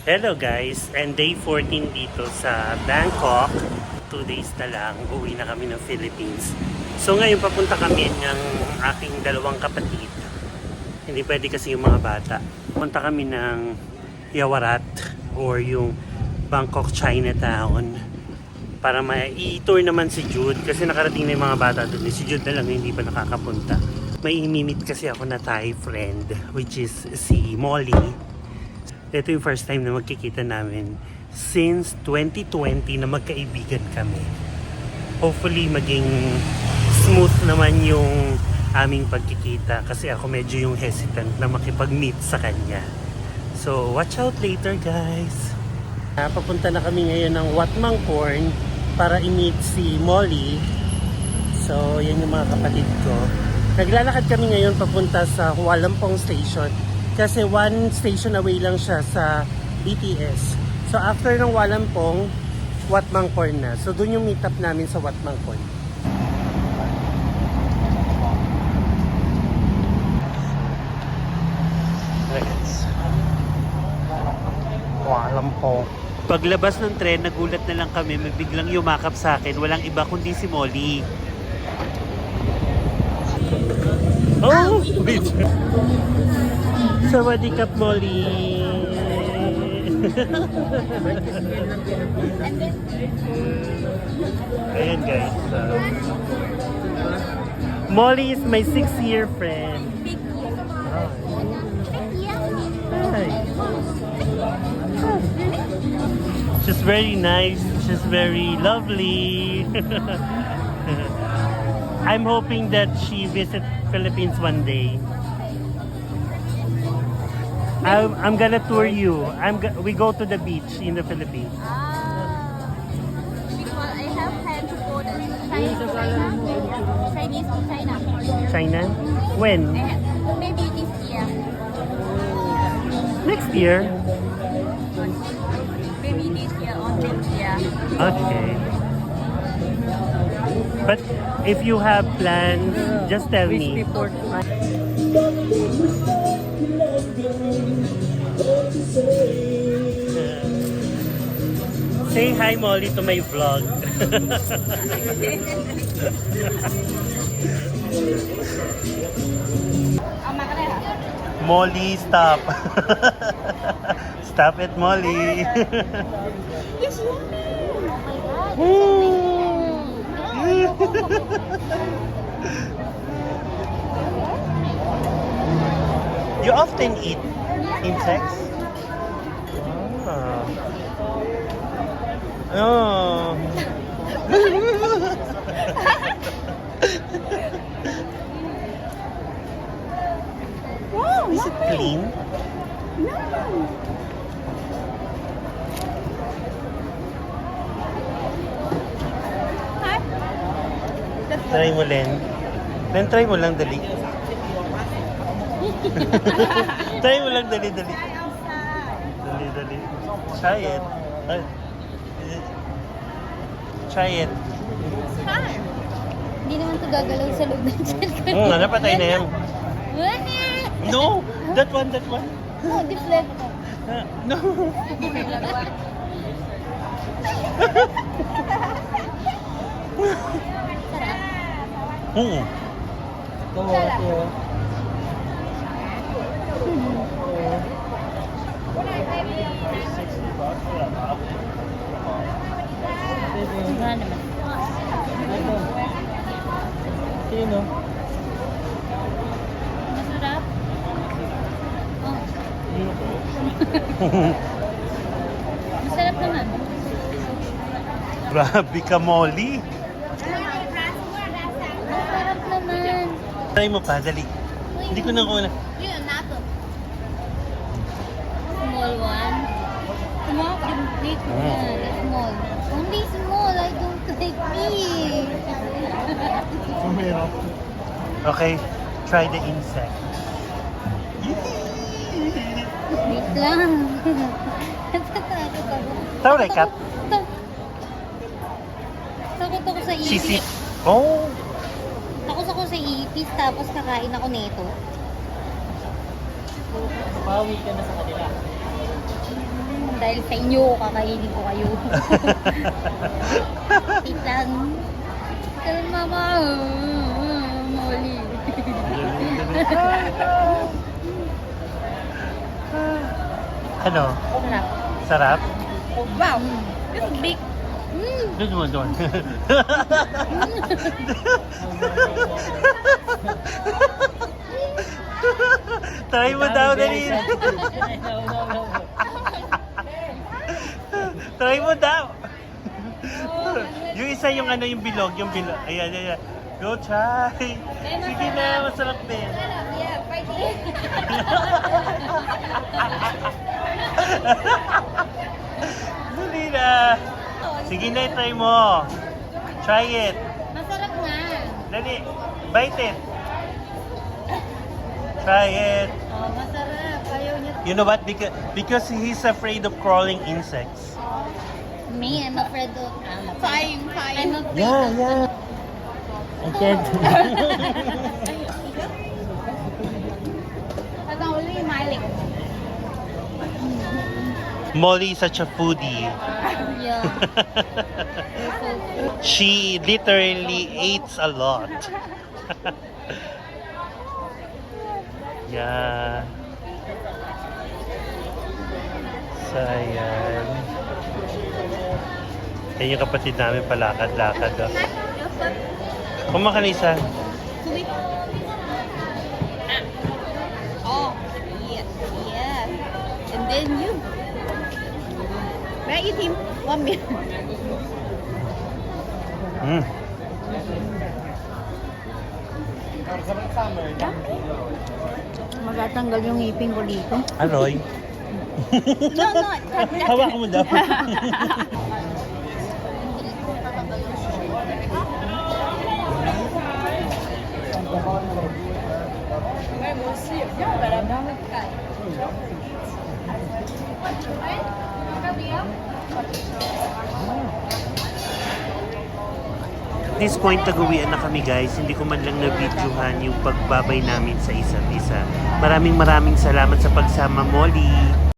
Hello guys, and day 14 dito sa Bangkok. 2 days na lang, uwi na kami ng Philippines. So ngayon papunta kami ng aking dalawang kapatid. Hindi pwede kasi yung mga bata. Punta kami ng Yawarat or yung Bangkok Chinatown para i-tour naman si Jude kasi nakarating na yung mga bata doon. Si Jude na lang hindi pa nakakapunta. May imimit kasi ako na Thai friend which is si Molly. Ito yung first time na magkikita namin since 2020 na magkaibigan kami. Hopefully maging smooth naman yung aming pagkikita kasi ako medyo yung hesitant na makipag-meet sa kanya. So watch out later guys. Papunta na kami ngayon ng Wat Mang Khorn para i-meet si Molly. So yan yung mga kapatid ko. Naglalakad kami ngayon papunta sa Hua Lamphong Station. Kasi one station away lang siya sa BTS. So after ng Hua Lamphong, Wat Mang Khorn na. So doon yung meet up namin sa Wat Mang Khorn. Let's Hua Lamphong. Paglabas ng tren, nagulat na lang kami. May biglang yumakap sa akin. Walang iba kundi si Molly. Oh! Wait! Sawadee-kap, Molly! Ayan guys. Molly is my 6-year friend. Hi. She's very nice. She's very lovely. I'm hoping that she visits Philippines one day. I'm gonna tour you. We go to the beach in the Philippines. Because I have planned to go to China. China? When? Maybe this year. Next year? Maybe this year or next year. Okay. But if you have plans, just tell me. Say hi, Molly, to my vlog. Molly, stop. Stop it, Molly. Yes, yummy. Oh my God. You often eat insects? Oh. Wow, Is it clean? No. Hi. Try mo, Len. Len, try mo lang, dali. Try mo lang, dali. Dali. Try it. Try it. Hi. Hindi naman ito gagalaw sa loob ng cellphone. Napatay na yan. No! That one. No, deflect. No. Sarap. Wala naman. Sino? Masarap. Oh. Masarap naman. Grabe ka, Molly. Masarap naman. Try mo pa, dali. Hindi ko na kuha. Yun, nato. Small one. Small? Big one. Small. Only small. I don't like big. Okay, try the insect. Wait lang. Natatakot ako. Tao like cat. Takot ako sa Sisip. ipis. Oh. Takot ako sa ipis, tapos kakain ako nito. Pawi ka na sa kanila. dahil sa inyo, kakainin ko kayo. Titan. Titan mama. Molly. Ano? Sarap. Sarap? Wow. This is big. Doon mo, doon. Try mo daw, dali. Try mo daw. Yung isa yung ano, yung bilog, Ayan, ayan. Go try. Sige na, masarap din. Yeah, fighting. Dali na. Sige na, try mo. Try it. Masarap nga. Dali. Bite it. Try it. Oh, masarap. Ayaw niya. You know what? Because he's afraid of crawling insects. Me, I'm afraid of... Fine. I'm afraid Yeah, of... yeah. I can't. Hanggang uli, malik. Molly is such a foodie. Yeah. She literally eats a lot. Yeah. So, ayan. Yan yung kapatid namin palakad-lakad. Kumakalisa. Oh, yes. And then you. May I eat him? 1 minute. Mm. Matatanggal yung ngipin ko dito. Aroy. No. Hawakan mo daw. At this point, tagawian na kami guys. Hindi ko man lang na-videohan yung pagbabay namin sa isa't isa. Maraming salamat sa pagsama, Molly.